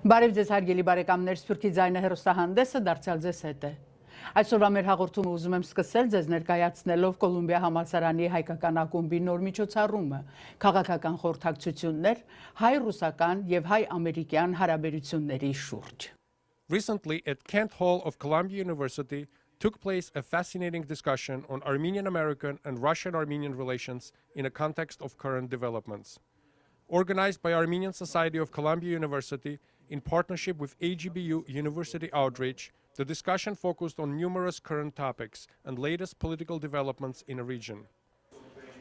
Բարև ձեզ հարգելի բարեկամներ, Սփյուռքի ձայնը հեռուստահանդեսը դարձյալ ձեզ հետ է։ Այսօրվա մեր հաղորդումը ուզում եմ սկսել ձեզ ներկայացնելով Կոլումբիա համալսարանի հայկական ակումբի նոր միջոցառումը, քաղաքական խորհրդակցություններ, հայ-ռուսական եւ հայ-ամերիկյան հարաբերությունների շուրջ։ Recently at Kent Hall of Columbia University took place a fascinating discussion on Armenian-American and Russian-Armenian relations in a context of current developments. Organized by Armenian Society of Columbia University in partnership with AGBU University Outreach, the discussion focused on numerous current topics and latest political developments in the region.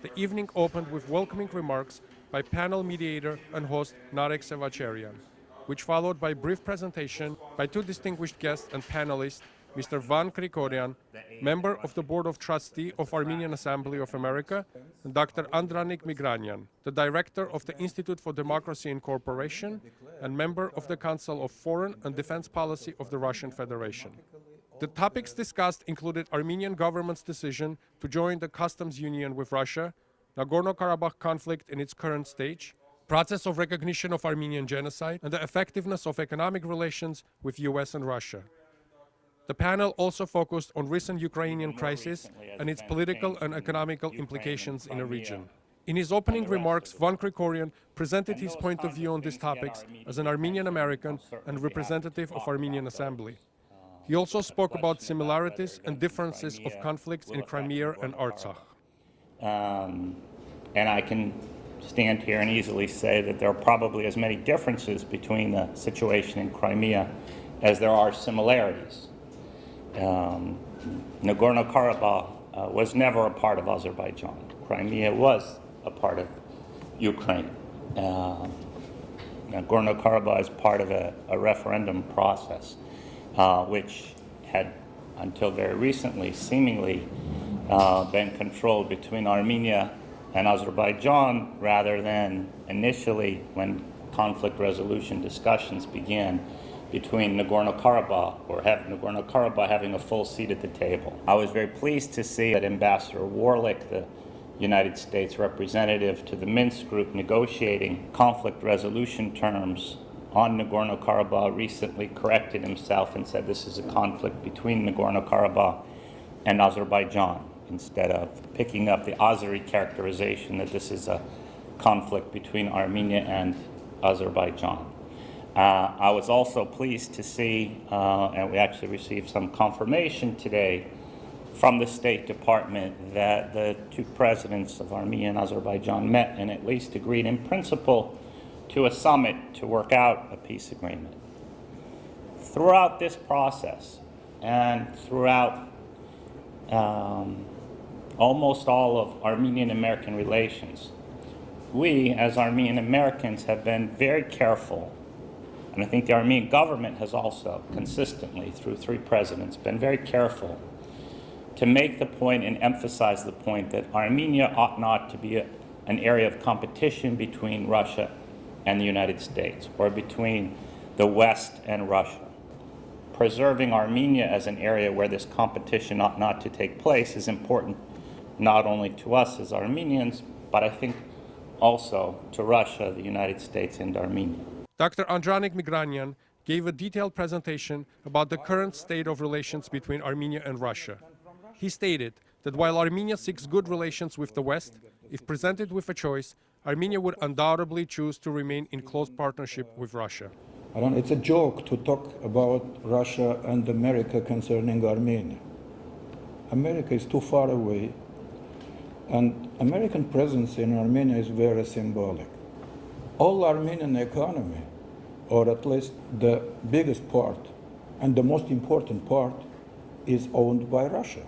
The evening opened with welcoming remarks by panel mediator and host Haik Kocharian, which followed by a brief presentation by two distinguished guests and panelists, Mr. Krikorian, member of the Board of Trustees of Armenian Assembly of America, and Dr. Andranik Migranyan, the director of the Institute for Democracy and Cooperation and member of the Council of Foreign and Defense Policy of the Russian Federation. The topics discussed included Armenian government's decision to join the customs union with Russia, Nagorno-Karabakh conflict in its current stage, process of recognition of Armenian genocide, and the effectiveness of economic relations with US and Russia. The panel also focused on recent Ukrainian crisis and its political and economical implications in the region. In his opening remarks, Krikorian presented his point of view on these topics as an Armenian-American and representative of Armenian Assembly. He also spoke about similarities and differences of conflicts in Crimea and Artsakh. And I can stand here and easily say that there are probably as many differences between the situation in Crimea as there are similarities. Nagorno-Karabakh was never a part of Azerbaijan. Crimea was a part of Ukraine. Nagorno-Karabakh is part of a referendum process, which had, until very recently, seemingly been controlled between Armenia and Azerbaijan, rather than initially, when conflict resolution discussions began, between Nagorno-Karabakh or Nagorno-Karabakh having a full seat at the table. I was very pleased to see that Ambassador Warlick, the United States representative to the Minsk group negotiating conflict resolution terms on Nagorno-Karabakh, recently corrected himself and said this is a conflict between Nagorno-Karabakh and Azerbaijan, instead of picking up the Azeri characterization that this is a conflict between Armenia and Azerbaijan. I was also pleased to see, and we actually received some confirmation today from the State Department, that the two presidents of Armenia and Azerbaijan met and at least agreed in principle to a summit to work out a peace agreement. Throughout this process and throughout almost all of Armenian-American relations, we as Armenian Americans have been very careful, and I think the Armenian government has also consistently, through three presidents, been very careful to make the point and emphasize the point that Armenia ought not to be an area of competition between Russia and the United States, or between the West and Russia. Preserving Armenia as an area where this competition ought not to take place is important not only to us as Armenians, but I think also to Russia, the United States, and Armenia. Dr. Andranik Migranyan gave a detailed presentation about the current state of relations between Armenia and Russia. He stated that while Armenia seeks good relations with the West, if presented with a choice, Armenia would undoubtedly choose to remain in close partnership with Russia. It's a joke to talk about Russia and America concerning Armenia. America is too far away, and American presence in Armenia is very symbolic. All Armenian economy, or at least the biggest part and the most important part, is owned by Russia.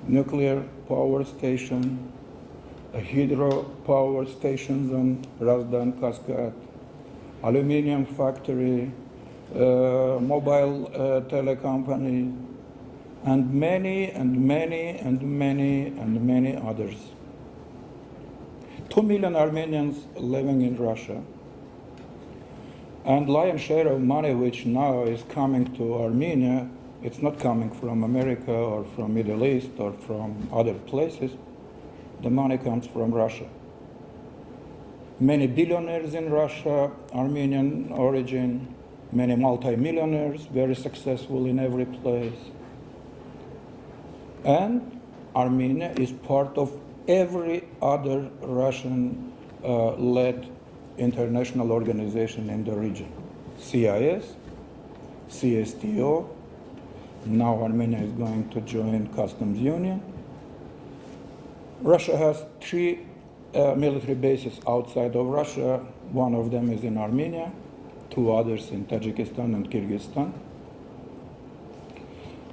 Nuclear power station, hydro power stations on Razdan Cascade, aluminum factory, mobile telecompany, and many others. 2 million Armenians living in Russia, and lion's share of money which now is coming to Armenia, it's not coming from America or from Middle East or from other places. The money comes from Russia. many billionaires in Russia, Armenian origin, many multi-millionaires, very successful in every place. And Armenia is part of every other Russian-led international organization in the region. CIS, CSTO, now Armenia is going to join Customs Union. Russia has 3 military bases outside of Russia. One of them is in Armenia, 2 others in Tajikistan and Kyrgyzstan.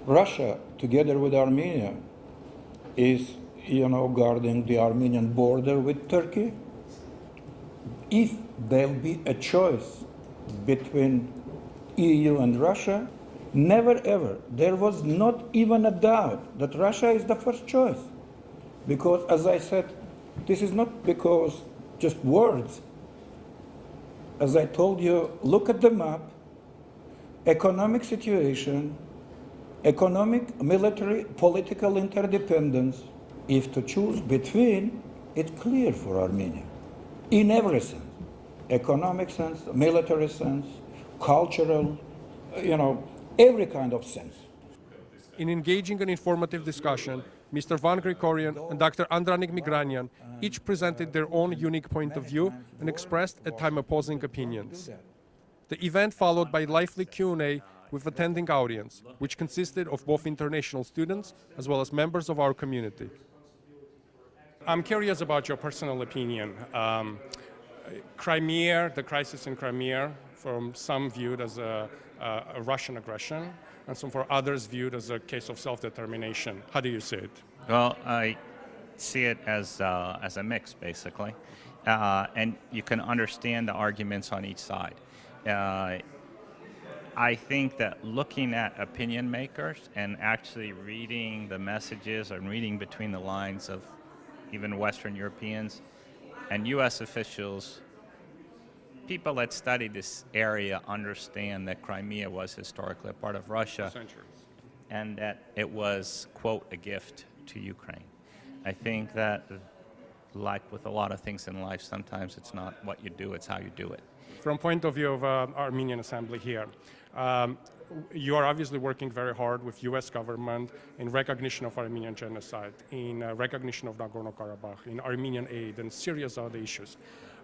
Russia, together with Armenia, is, guarding the Armenian border with Turkey. If there'll be a choice between EU and Russia, never ever, there was not even a doubt that Russia is the first choice. Because, as I said, this is not because just words. As I told you, look at the map, economic situation, economic, military, political interdependence. If to choose between, it's clear for Armenia. In every sense, economic sense, military sense, cultural, every kind of sense. In engaging an informative discussion, Mr. Van Krikorian and Dr. Andranik Migranyan each presented their own unique point of view and expressed at time opposing opinions. The event followed by lively Q&A with attending audience, which consisted of both international students as well as members of our community. I'm curious about your personal opinion. Crimea, the crisis in Crimea, from some viewed as a Russian aggression, and some for others viewed as a case of self-determination. How do you see it? Well, I see it as a mix, basically. And you can understand the arguments on each side. I think that looking at opinion makers and actually reading the messages and reading between the lines of even Western Europeans and U.S. officials, people that study this area understand that Crimea was historically a part of Russia and that it was, quote, a gift to Ukraine. I think that, like with a lot of things in life, sometimes it's not what you do, it's how you do it. From point of view of Armenian Assembly here, you are obviously working very hard with U.S. government in recognition of Armenian genocide, in recognition of Nagorno-Karabakh, in Armenian aid, and serious other issues.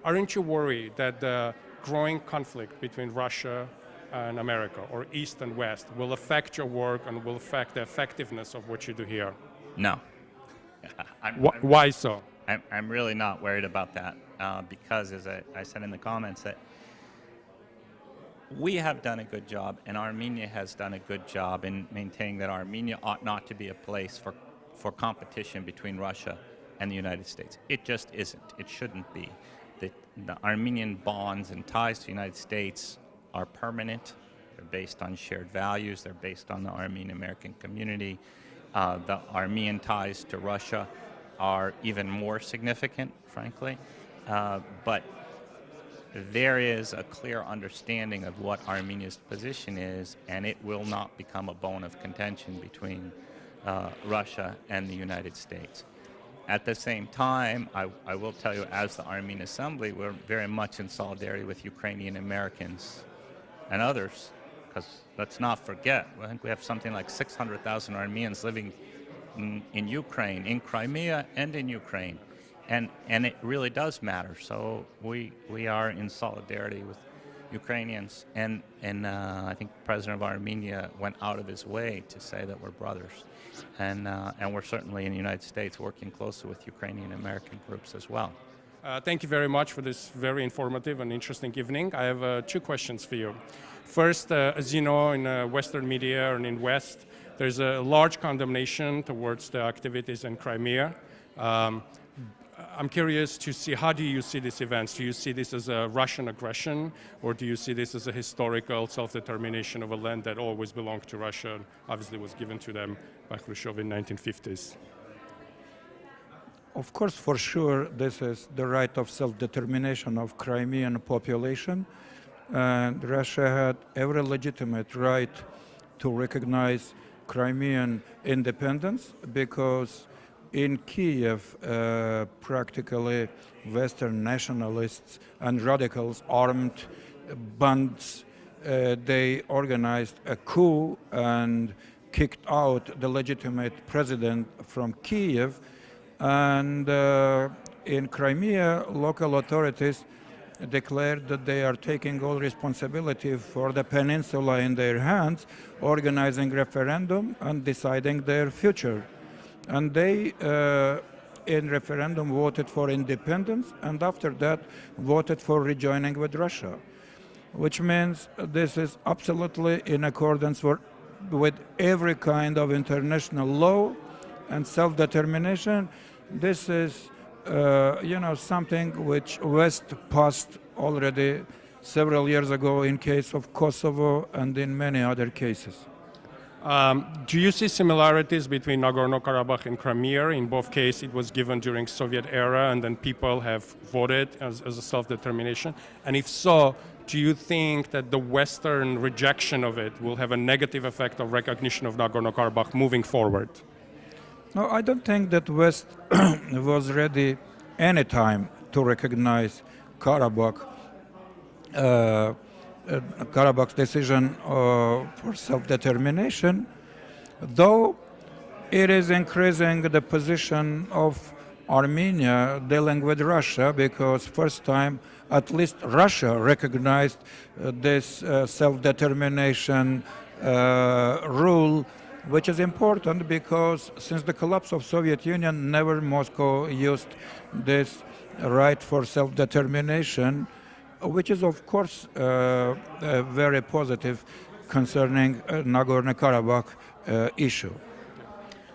Aren't you worried that the growing conflict between Russia and America, or East and West, will affect your work and will affect the effectiveness of what you do here? No. Why so? I'm really not worried about that because, as I said in the comments, that we have done a good job and Armenia has done a good job in maintaining that Armenia ought not to be a place for competition between Russia and the United States. It just isn't. It shouldn't be. The Armenian bonds and ties to the United States are permanent. They're based on shared values. They're based on the Armenian-American community. The Armenian ties to Russia are even more significant, frankly. But there is a clear understanding of what Armenia's position is, and it will not become a bone of contention between Russia and the United States. At the same time, I will tell you, as the Armenian Assembly, we're very much in solidarity with Ukrainian Americans and others, because let's not forget, I think we have something like 600,000 Armenians living in Ukraine, in Crimea and in Ukraine. And it really does matter. So we are in solidarity with Ukrainians. And I think the President of Armenia went out of his way to say that we're brothers. And we're certainly in the United States working closely with Ukrainian American groups as well. Thank you very much for this very informative and interesting evening. I have 2 questions for you. First, as you know, in Western media and in West, there's a large condemnation towards the activities in Crimea. I'm curious to see, how do you see these events? Do you see this as a Russian aggression, or do you see this as a historical self-determination of a land that always belonged to Russia and obviously was given to them by Khrushchev in 1950s? Of course, for sure, this is the right of self-determination of Crimean population. And Russia had every legitimate right to recognize Crimean independence because in Kiev, practically Western nationalists and radicals, armed bands, they organized a coup and kicked out the legitimate president from Kiev. And in Crimea, local authorities declared that they are taking all responsibility for the peninsula in their hands, organizing referendum and deciding their future. And they, in referendum, voted for independence, and after that, voted for rejoining with Russia, which means this is absolutely in accordance with every kind of international law and self-determination. This is something which West passed already several years ago in case of Kosovo and in many other cases. Do you see similarities between Nagorno-Karabakh and Crimea? In both cases, it was given during Soviet era, and then people have voted as a self-determination. And if so, do you think that the Western rejection of it will have a negative effect of recognition of Nagorno-Karabakh moving forward? No, I don't think that West was ready any time to recognize Karabakh's decision for self-determination, though it is increasing the position of Armenia dealing with Russia, because first time at least Russia recognized this self-determination rule, which is important because since the collapse of Soviet Union, never Moscow used this right for self-determination, which is of course very positive concerning Nagorno-Karabakh issue.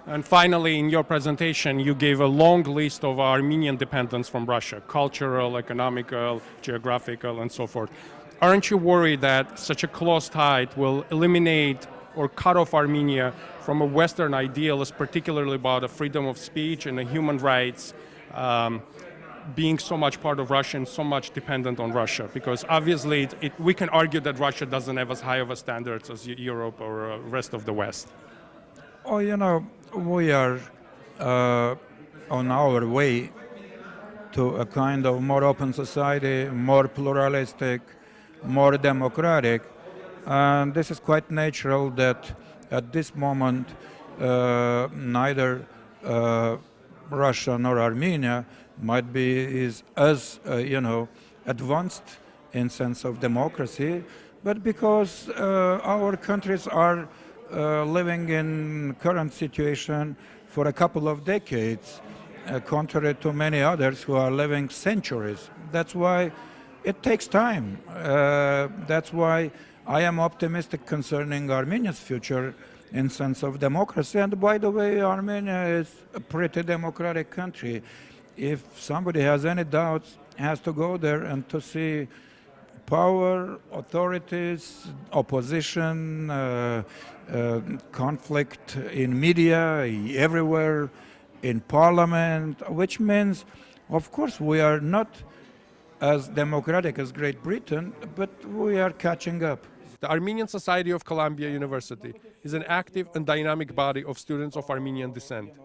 And finally, in your presentation, you gave a long list of Armenian dependence from Russia: cultural, economical, geographical, and so forth. Aren't you worried that such a close tie will eliminate or cut off Armenia from a Western idealist, particularly about the freedom of speech and the human rights, being so much part of Russia and so much dependent on Russia? Because obviously we can argue that Russia doesn't have as high of a standards as Europe or rest of the West. Oh, we are on our way to a kind of more open society, more pluralistic, more democratic. And this is quite natural that at this moment neither Russia nor Armenia might be as advanced in sense of democracy, but because our countries are living in current situation for a couple of decades, contrary to many others who are living centuries. That's why it takes time. That's why I am optimistic concerning Armenia's future in sense of democracy. And by the way, Armenia is a pretty democratic country. If somebody has any doubts, has to go there and to see power, authorities, opposition, conflict in media, everywhere, in parliament, which means, of course, we are not as democratic as Great Britain, but we are catching up. The Armenian Society of Columbia University is an active and dynamic body of students of Armenian descent.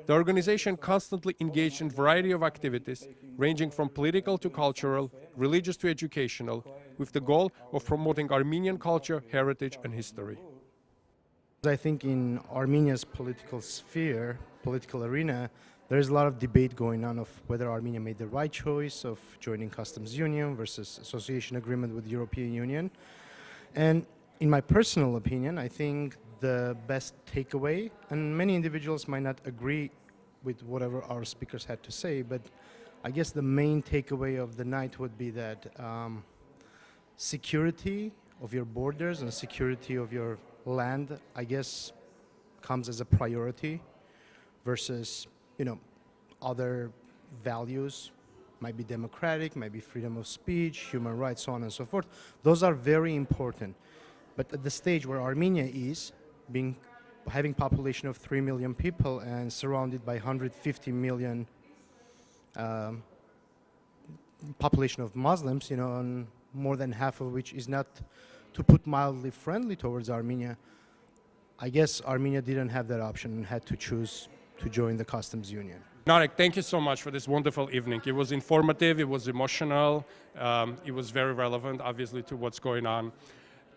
The organization constantly engaged in a variety of activities, ranging from political to cultural, religious to educational, with the goal of promoting Armenian culture, heritage, and history. I think in Armenia's political sphere, political arena, there is a lot of debate going on of whether Armenia made the right choice of joining customs union versus association agreement with the European Union. And in my personal opinion, I think the best takeaway, and many individuals might not agree with whatever our speakers had to say, but I guess the main takeaway of the night would be that security of your borders and security of your land, I guess, comes as a priority versus, other values, might be democratic, might be freedom of speech, human rights, so on and so forth. Those are very important. But at the stage where Armenia is, having population of 3 million people and surrounded by 150 million population of Muslims, and more than half of which is not, to put mildly, friendly towards Armenia, I guess Armenia didn't have that option and had to choose to join the customs union. Narek, thank you so much for this wonderful evening. It was informative, it was emotional, it was very relevant, obviously, to what's going on.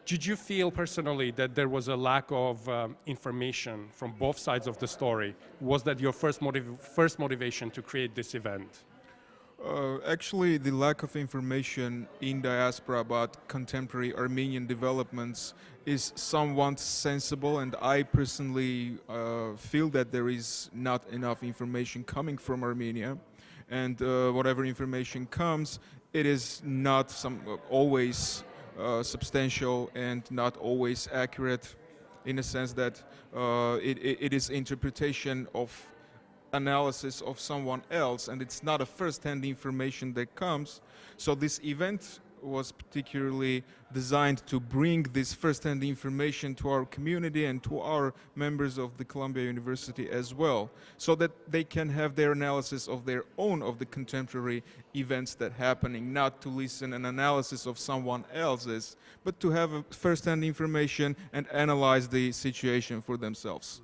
Did you feel personally that there was a lack of information from both sides of the story? Was that your first motivation to create this event? Actually, the lack of information in diaspora about contemporary Armenian developments is somewhat sensible, and I personally feel that there is not enough information coming from Armenia, and whatever information comes, it is not always substantial and not always accurate, in a sense that it is interpretation of analysis of someone else, and it's not a first-hand information that comes. So this event was particularly designed to bring this first-hand information to our community and to our members of the Columbia University as well, so that they can have their analysis of their own of the contemporary events that happening, not to listen an analysis of someone else's, but to have a first-hand information and analyze the situation for themselves.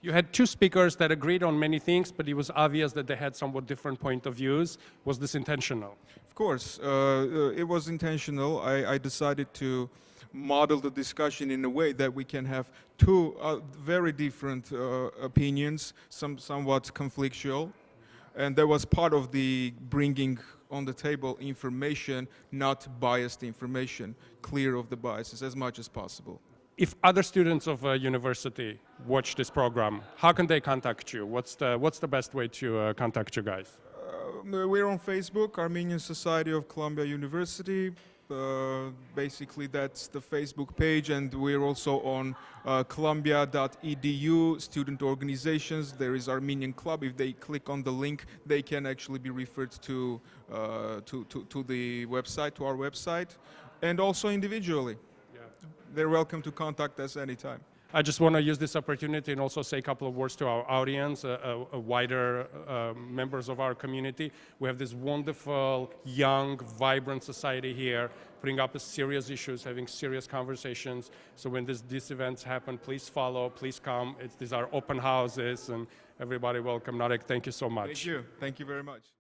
You had two speakers that agreed on many things, but it was obvious that they had somewhat different point of views. Was this intentional? Of course, it was intentional. I decided to model the discussion in a way that we can have two very different opinions, somewhat conflictual. And that was part of the bringing on the table information, not biased information, clear of the biases as much as possible. If other students of a university watch this program, how can they contact you? What's the best way to contact you guys? We're on Facebook, Armenian Society of Columbia University. Basically, that's the Facebook page, and we're also on columbia.edu, student organizations. There is Armenian Club. If they click on the link, they can actually be referred to the website, to our website, and also individually. They're welcome to contact us anytime. I just want to use this opportunity and also say a couple of words to our audience, a wider members of our community. We have this wonderful, young, vibrant society here, putting up serious issues, having serious conversations. So when these events happen, please follow, please come. These are open houses, and everybody welcome. Narek, thank you so much. Thank you. Thank you very much.